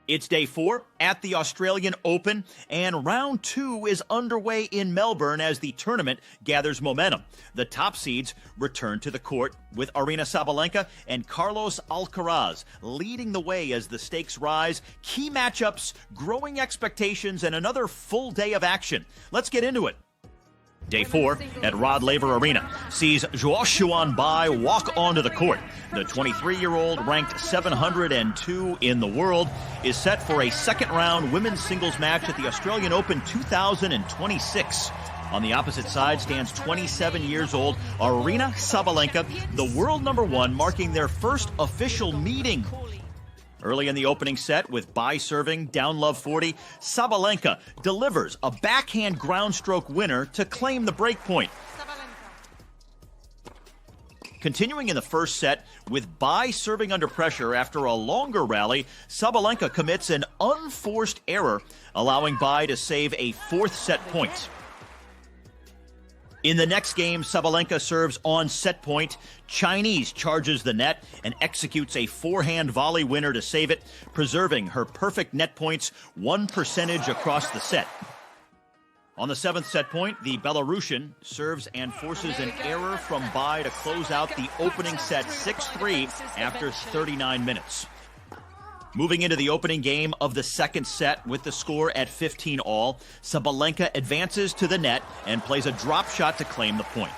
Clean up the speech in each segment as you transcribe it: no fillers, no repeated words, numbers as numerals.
It's day 4 at the Australian Open, and round 2 is underway in Melbourne as the tournament gathers momentum. The top seeds return to the court with Aryna Sabalenka and Carlos Alcaraz leading the way as the stakes rise. Key matchups, growing expectations, and another full day of action. Let's get into it. Day 4 at Rod Laver Arena sees Zhuoxuan Bai walk onto the court. The 23-year-old, ranked 702 in the world, is set for a second-round women's singles match at the Australian Open 2026. On the opposite side stands 27 years old Aryna Sabalenka, the world number 1, marking their first official meeting. Early in the opening set, with Bai serving down love 40, Sabalenka delivers a backhand ground stroke winner to claim the break point. Continuing in the first set, with Bai serving under pressure after a longer rally, Sabalenka commits an unforced error, allowing Bai to save a fourth set point. In the next game, Sabalenka serves on set point. Chinese charges the net and executes a forehand volley winner to save it, preserving her perfect net points 1% across the set. On the 7th set point, the Belarusian serves and forces an error from Bai to close out the opening set 6-3 after 39 minutes. Moving into the opening game of the second set with the score at 15-all, Sabalenka advances to the net and plays a drop shot to claim the point.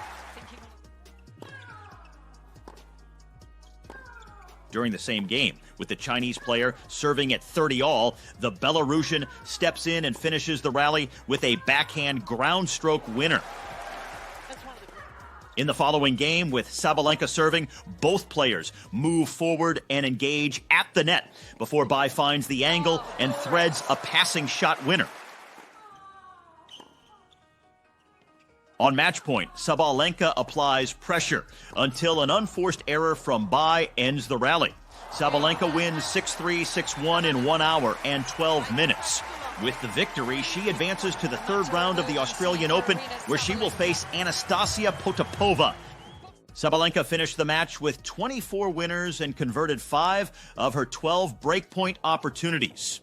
During the same game, with the Chinese player serving at 30-all, the Belarusian steps in and finishes the rally with a backhand ground stroke winner. In the following game, with Sabalenka serving, both players move forward and engage at the net before Bai finds the angle and threads a passing shot winner. On match point, Sabalenka applies pressure until an unforced error from Bai ends the rally. Sabalenka wins 6-3, 6-1 in 1 hour and 12 minutes. With the victory, she advances to the third round of the Australian Open, where she will face Anastasia Potapova. Sabalenka finished the match with 24 winners and converted 5 of her 12 breakpoint opportunities.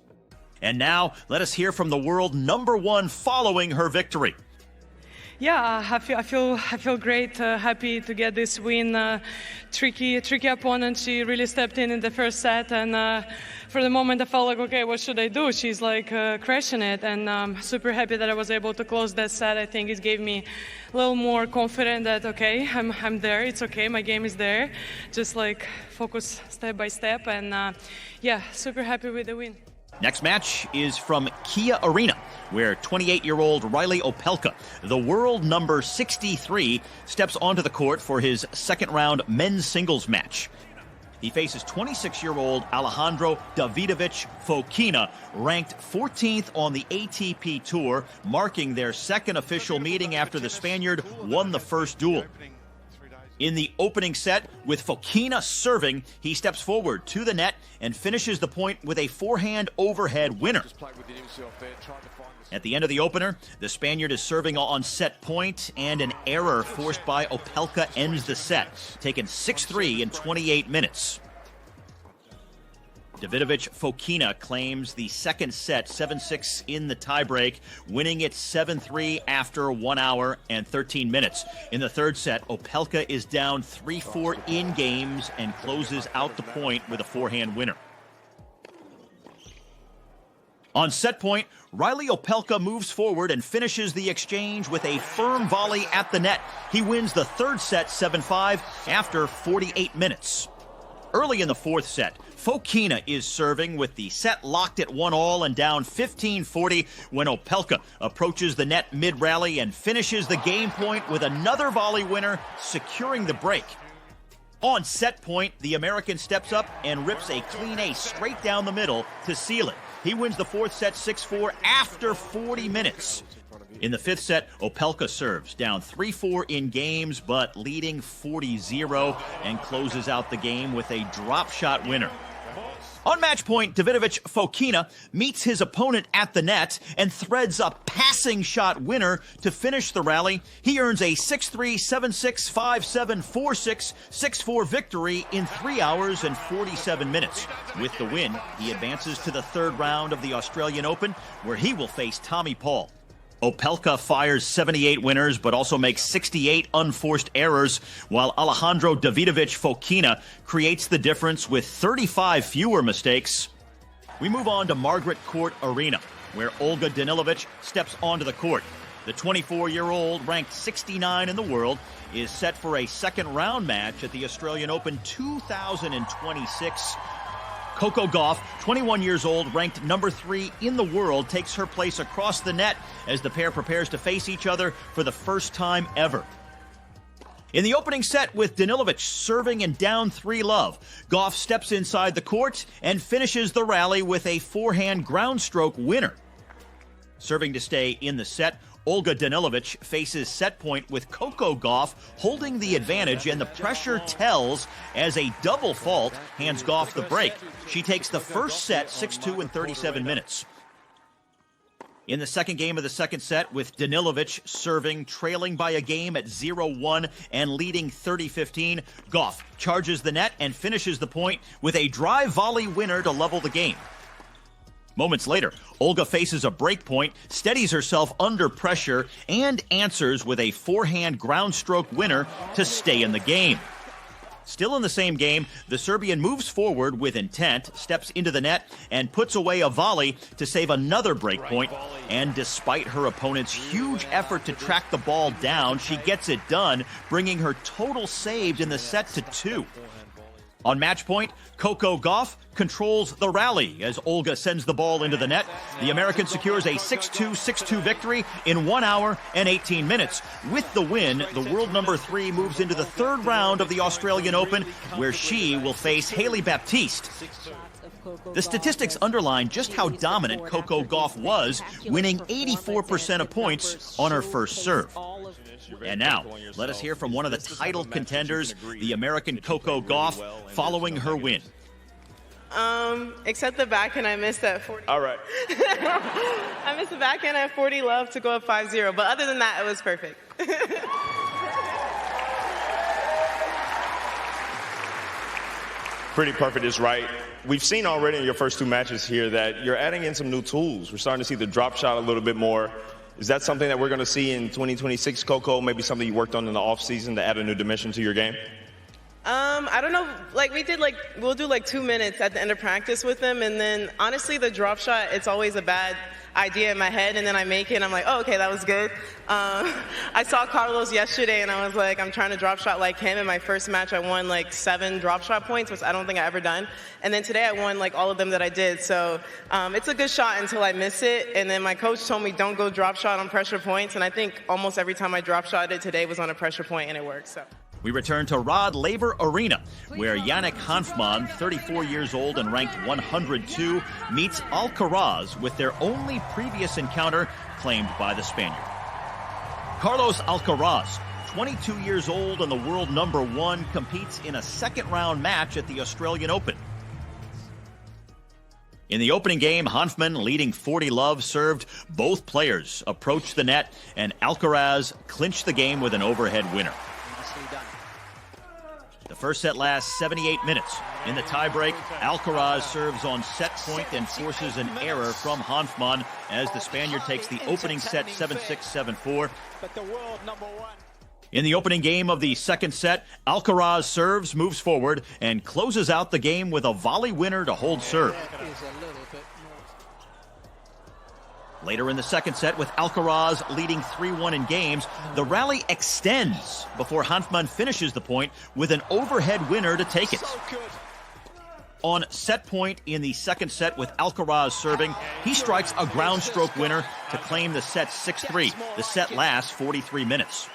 And now, let us hear from the world number 1 following her victory. Yeah, I feel great, happy to get this win. Tricky opponent. She really stepped in the first set, and for the moment I felt like, okay, what should I do? She's like crushing it, and I'm super happy that I was able to close that set. I think it gave me a little more confident that, okay, I'm there, it's okay, my game is there. Just like focus step by step, and yeah, super happy with the win. Next match is from Kia Arena, where 28-year-old Riley Opelka, the world number 63, steps onto the court for his second-round men's singles match. He faces 26-year-old Alejandro Davidovich Fokina, ranked 14th on the ATP Tour, marking their second official meeting after the Spaniard won the first duel. In the opening set, with Fokina serving, he steps forward to the net and finishes the point with a forehand overhead winner. At the end of the opener, the Spaniard is serving on set point, and an error forced by Opelka ends the set, taken 6-3 in 28 minutes. Davidovich Fokina claims the second set 7-6 in the tiebreak, winning it 7-3 after 1 hour and 13 minutes. In the third set, Opelka is down 3-4 in games and closes out the point with a forehand winner. On set point, Riley Opelka moves forward and finishes the exchange with a firm volley at the net. He wins the third set 7-5 after 48 minutes. Early in the fourth set, Fokina is serving with the set locked at 1-all and down 15-40 when Opelka approaches the net mid-rally and finishes the game point with another volley winner, securing the break. On set point, the American steps up and rips a clean ace straight down the middle to seal it. He wins the fourth set 6-4 after 40 minutes. In the fifth set, Opelka serves, down 3-4 in games, but leading 40-0, and closes out the game with a drop shot winner. On match point, Davidovich Fokina meets his opponent at the net and threads a passing shot winner to finish the rally. He earns a 6-3, 7-6, 5-7, 4-6, 6-4 victory in 3 hours and 47 minutes. With the win, he advances to the third round of the Australian Open, where he will face Tommy Paul. Opelka fires 78 winners, but also makes 68 unforced errors, while Alejandro Davidovich Fokina creates the difference with 35 fewer mistakes. We move on to Margaret Court Arena, where Olga Danilovic steps onto the court. The 24-year-old, ranked 69 in the world, is set for a second-round match at the Australian Open 2026. Coco Gauff, 21 years old, ranked number 3 in the world, takes her place across the net as the pair prepares to face each other for the first time ever. In the opening set, with Danilovic serving and down 3-love, Gauff steps inside the court and finishes the rally with a forehand ground stroke winner. Serving to stay in the set, Olga Danilovic faces set point with Coco Gauff holding the advantage, and the pressure tells as a double fault hands Gauff the break. She takes the first set 6-2 in 37 minutes. In the second game of the second set, with Danilovic serving, trailing by a game at 0-1 and leading 30-15, Gauff charges the net and finishes the point with a drive volley winner to level the game. Moments later, Olga faces a break point, steadies herself under pressure, and answers with a forehand ground stroke winner to stay in the game. Still in the same game, the Serbian moves forward with intent, steps into the net, and puts away a volley to save another break point. And despite her opponent's huge effort to track the ball down, she gets it done, bringing her total saved in the set to 2. On match point, Coco Gauff controls the rally as Olga sends the ball into the net. The American secures a 6-2, 6-2 victory in 1 hour and 18 minutes. With the win, the world number 3 moves into the third round of the Australian Open, where she will face Hailey Baptiste. The statistics underline just how dominant Coco Gauff was, winning 84% of points on her first serve. And now, let us hear from one of the title contenders, the American Coco Gauff, following her win. Except the backhand, I missed at 40. All right. I missed the backhand at 40 love to go up 5-0. But other than that, it was perfect. Pretty perfect is right. We've seen already in your first 2 matches here that you're adding in some new tools. We're starting to see the drop shot a little bit more. Is that something that we're going to see in 2026, Coco? Maybe something you worked on in the offseason to add a new dimension to your game? I don't know. We'll do 2 minutes at the end of practice with them, and then honestly, the drop shot, it's always a bad idea in my head, and then I make it, and I'm like, oh, okay, that was good. I saw Carlos yesterday, and I was like, I'm trying to drop shot like him. In my first match, I won 7 drop shot points, which I don't think I ever done. And then today, I won all of them that I did. So it's a good shot until I miss it. And then my coach told me, don't go drop shot on pressure points. And I think almost every time I drop shot it today was on a pressure point, and it worked. So. We return to Rod Laver Arena, where Jannik Sinner, 34 years old and ranked 102, meets Alcaraz with their only previous encounter claimed by the Spaniard. Carlos Alcaraz, 22 years old and the world number 1, competes in a second-round match at the Australian Open. In the opening game, Hanfmann, leading 40-love, served. Both players approached the net, and Alcaraz clinched the game with an overhead winner. The first set lasts 78 minutes. In the tiebreak, Alcaraz serves on set point and forces an error from Hanfmann as the Spaniard takes the opening set 7-6, 7-4. In the opening game of the second set, Alcaraz serves, moves forward, and closes out the game with a volley winner to hold serve. Later in the second set, with Alcaraz leading 3-1 in games, the rally extends before Hanfmann finishes the point with an overhead winner to take it. On set point in the second set, with Alcaraz serving, he strikes a ground stroke winner to claim the set 6-3. The set lasts 43 minutes.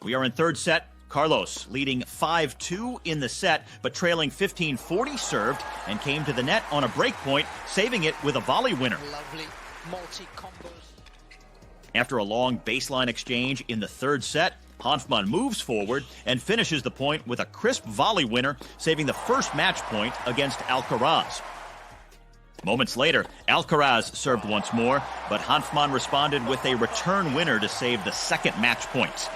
We are in third set. Carlos leading 5-2 in the set, but trailing 15-40 served, and came to the net on a break point, saving it with a volley winner. After a long baseline exchange in the third set, Hanfmann moves forward and finishes the point with a crisp volley winner, saving the first match point against Alcaraz. Moments later, Alcaraz served once more, but Hanfmann responded with a return winner to save the second match point.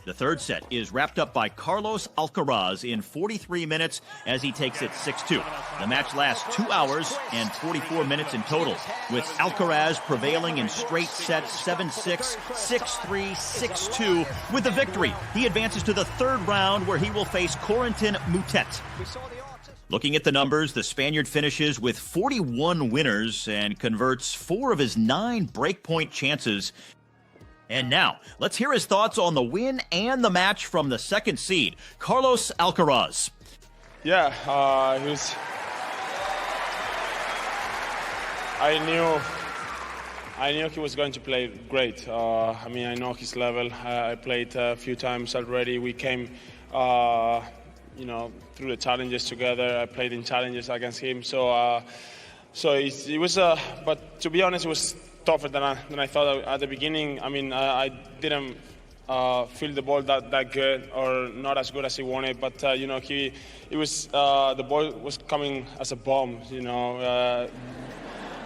The third set is wrapped up by Carlos Alcaraz in 43 minutes as he takes it 6-2. The match lasts 2 hours and 44 minutes in total, with Alcaraz prevailing in straight sets 7-6, 6-3, 6-2 with the victory. He advances to the third round where he will face Corentin Moutet. Looking at the numbers, the Spaniard finishes with 41 winners and converts 4 of his 9 breakpoint chances. And now, let's hear his thoughts on the win and the match from the second seed, Carlos Alcaraz. Yeah, I knew he was going to play great. I mean, I know his level. I played a few times already. We came, through the challenges together. I played in challenges against him. So it was. But to be honest, it was tougher than I thought at the beginning. I mean, I didn't feel the ball that good or not as good as he wanted. But the ball was coming as a bomb.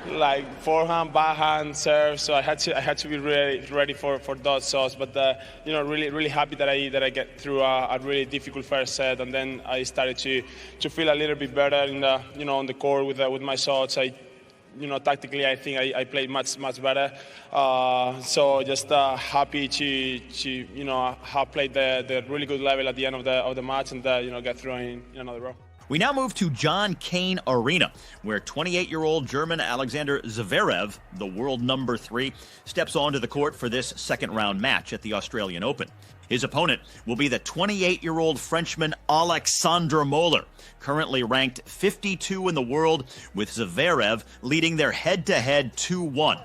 Like forehand, backhand, serve. So I had to be ready for those shots. But really happy that I get through a really difficult first set, and then I started to feel a little bit better in the on the court with my shots. Tactically, I think I played much better. So just happy to have played the really good level at the end of the match and get through in another row. We now move to Cain Arena, where 28-year-old German Alexander Zverev, the world number 3, steps onto the court for this second-round match at the Australian Open. His opponent will be the 28-year-old Frenchman Alexandre Moller, currently ranked 52 in the world, with Zverev leading their head-to-head 2-1.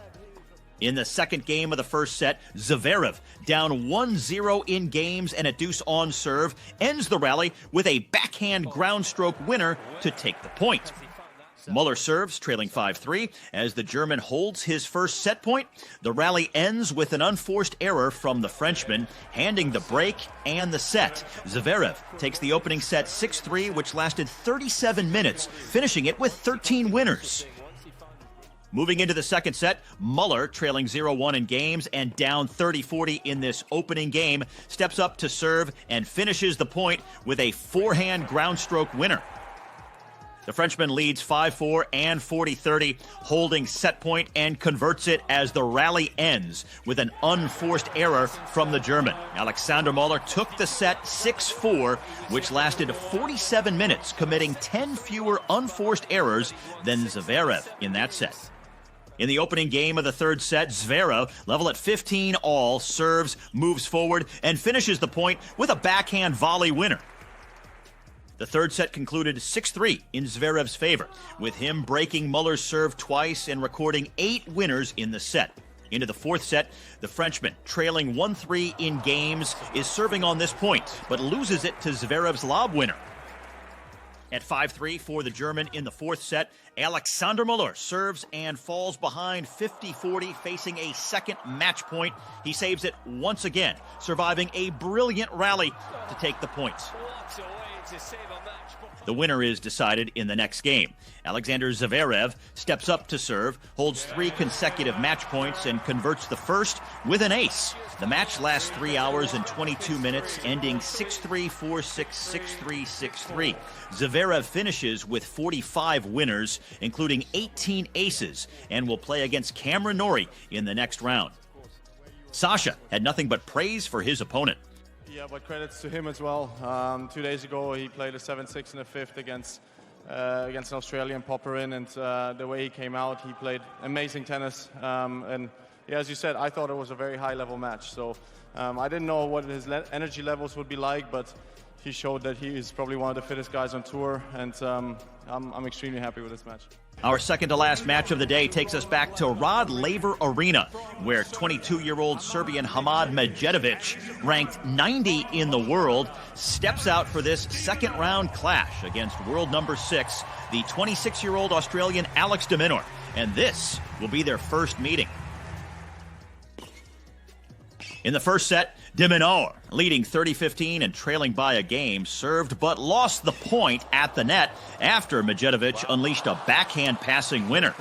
In the second game of the first set, Zverev, down 1-0 in games and a deuce on serve, ends the rally with a backhand ground stroke winner to take the point. Muller serves, trailing 5-3, as the German holds his first set point. The rally ends with an unforced error from the Frenchman, handing the break and the set. Zverev takes the opening set 6-3, which lasted 37 minutes, finishing it with 13 winners. Moving into the second set, Muller, trailing 0-1 in games and down 30-40 in this opening game, steps up to serve and finishes the point with a forehand ground stroke winner. The Frenchman leads 5-4 and 40-30, holding set point and converts it as the rally ends with an unforced error from the German. Alexander Muller took the set 6-4, which lasted 47 minutes, committing 10 fewer unforced errors than Zverev in that set. In the opening game of the third set, Zverev, level at 15 all, serves, moves forward, and finishes the point with a backhand volley winner. The third set concluded 6-3 in Zverev's favor, with him breaking Muller's serve twice and recording 8 winners in the set. Into the fourth set, the Frenchman, trailing 1-3 in games, is serving on this point, but loses it to Zverev's lob winner. At 5-3 for the German in the fourth set, Alexander Muller serves and falls behind 50-40, facing a second match point. He saves it once again, surviving a brilliant rally to take the points. The winner is decided in the next game. Alexander Zverev steps up to serve, holds 3 consecutive match points, and converts the first with an ace. The match lasts 3 hours and 22 minutes, ending 6-3, 4-6, 6-3, 6-3. Zverev finishes with 45 winners, including 18 aces, and will play against Cameron Norrie in the next round. Sasha had nothing but praise for his opponent. Yeah, but credits to him as well. 2 days ago, he played a 7-6 in the fifth against an Australian Popperin, and the way he came out, he played amazing tennis. And yeah, as you said, I thought it was a very high-level match. So I didn't know what his energy levels would be like, but he showed that he is probably one of the fittest guys on tour, and I'm extremely happy with this match. Our second to last match of the day takes us back to Rod Laver Arena, where 22-year-old Serbian Hamad Medjedovic, ranked 90 in the world, steps out for this second round clash against world number 6, the 26-year-old Australian Alex de Minaur. And this will be their first meeting. In the first set, Minaur, leading 30-15 and trailing by a game, served but lost the point at the net after Medvedev unleashed a backhand passing winner.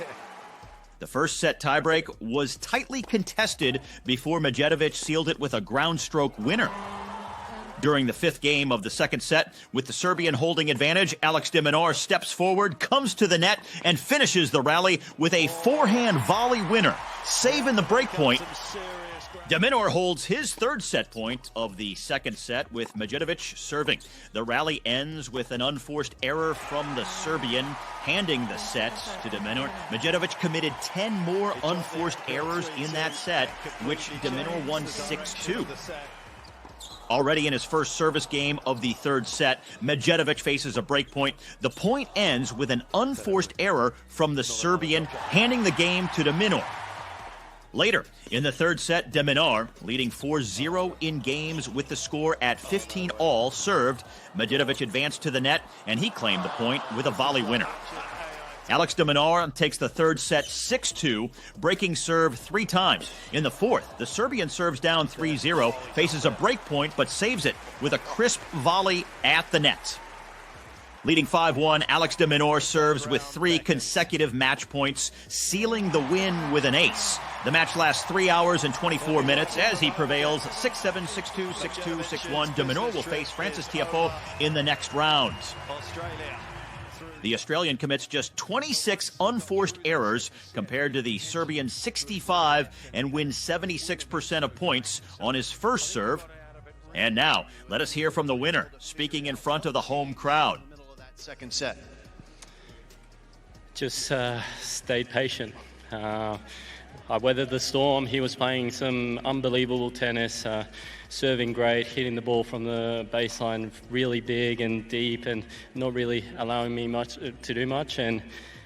The first set tiebreak was tightly contested before Medvedev sealed it with a ground stroke winner. During the fifth game of the second set, with the Serbian holding advantage, Alex de Minaur steps forward, comes to the net, and finishes the rally with a forehand volley winner, saving the breakpoint. De Minaur holds his third set point of the second set with Medvedev serving. The rally ends with an unforced error from the Serbian, handing the set to de Minaur. Medvedev committed 10 more unforced errors in that set, which de Minaur won 6-2. Already in his first service game of the third set, Medvedev faces a breakpoint. The point ends with an unforced error from the Serbian, handing the game to de Minaur. Later, in the third set, de Minaur, leading 4-0 in games with the score at 15-all, served. Medvedev advanced to the net, and he claimed the point with a volley winner. Alex de Minaur takes the third set 6-2, breaking serve 3 times. In the fourth, the Serbian serves down 3-0, faces a break point, but saves it with a crisp volley at the net. Leading 5-1, Alex de Minaur serves with 3 consecutive match points, sealing the win with an ace. The match lasts 3 hours and 24 minutes as he prevails 6-7, 6-2, 6-2, 6-1. De Minaur will face Francis Tiafoe in the next round. The Australian commits just 26 unforced errors compared to the Serbian 65 and wins 76% of points on his first serve. And now, let us hear from the winner, speaking in front of the home crowd. Second set. Just stayed patient. I weathered the storm. He was playing some unbelievable tennis, serving great, hitting the ball from the baseline really big and deep and not really allowing me much to do much. And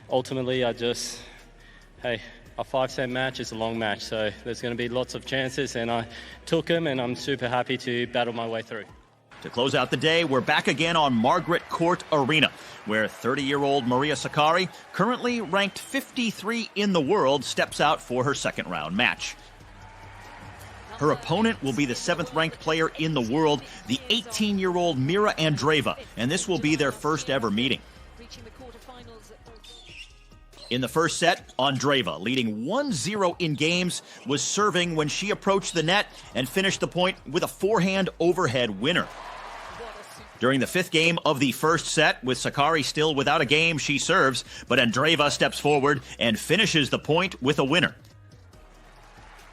ultimately, a 5-set match is a long match, so there's going to be lots of chances, and I took them, and I'm super happy to battle my way through. To close out the day, we're back again on Margaret Court Arena, where 30-year-old Maria Sakari, currently ranked 53 in the world, steps out for her second-round match. Her opponent will be the 7th-ranked player in the world, the 18-year-old Mira Andreeva, and this will be their first ever meeting. In the first set, Andreeva, leading 1-0 in games, was serving when she approached the net and finished the point with a forehand overhead winner. During the fifth game of the first set, with Sakari still without a game, she serves, but Andreeva steps forward and finishes the point with a winner.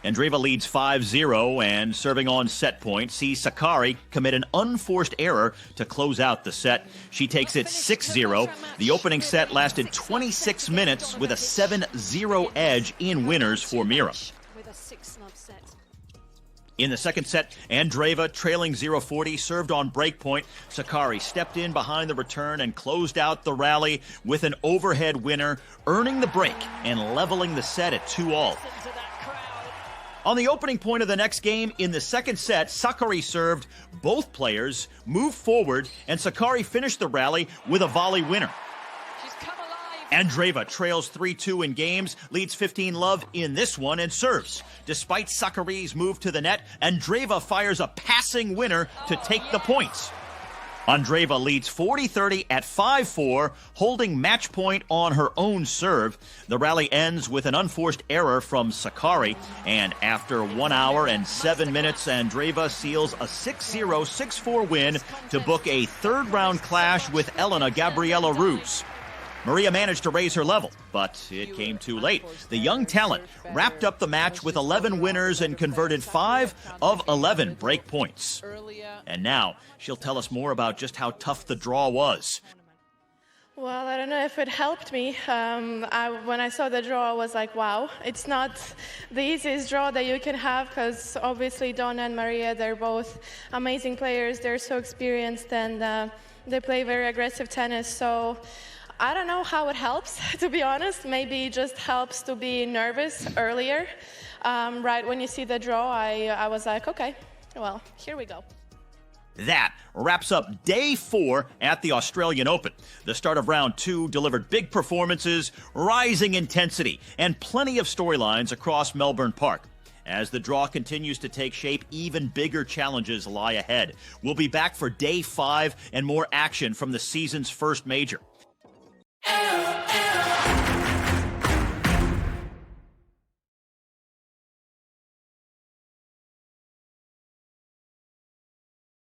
Andreeva leads 5-0 and, serving on set point, sees Sakari commit an unforced error to close out the set. She takes it 6-0. The opening set lasted 26 minutes with a 7-0 edge in winners for Mira. In the second set, Andreeva, trailing 0-40, served on breakpoint. Sakari stepped in behind the return and closed out the rally with an overhead winner, earning the break and leveling the set at 2-all. On the opening point of the next game, in the second set, Sakari served. Both players moved forward, and Sakari finished the rally with a volley winner. Andreeva trails 3-2 in games, leads 15-love in this one, and serves. Despite Sakari's move to the net, Andreeva fires a passing winner to take the points. Andreeva leads 40-30 at 5-4, holding match point on her own serve. The rally ends with an unforced error from Sakari, and after 1 hour and 7 minutes, Andreeva seals a 6-0, 6-4 win to book a third-round clash with Elena Gabriela Ruse. Maria managed to raise her level, but it came too late. The young talent wrapped up the match with 11 winners and converted 5 of 11 break points. And now, she'll tell us more about just how tough the draw was. Well, I don't know if it helped me. When I saw the draw, I was like, wow, it's not the easiest draw that you can have, because obviously Donna and Maria, they're both amazing players. They're so experienced, and they play very aggressive tennis. So I don't know how it helps, to be honest. Maybe it just helps to be nervous earlier. Right when you see the draw, I was like, okay, well, here we go. That wraps up day 4 at the Australian Open. The start of round 2 delivered big performances, rising intensity, and plenty of storylines across Melbourne Park. As the draw continues to take shape, even bigger challenges lie ahead. We'll be back for day 5 and more action from the season's first major.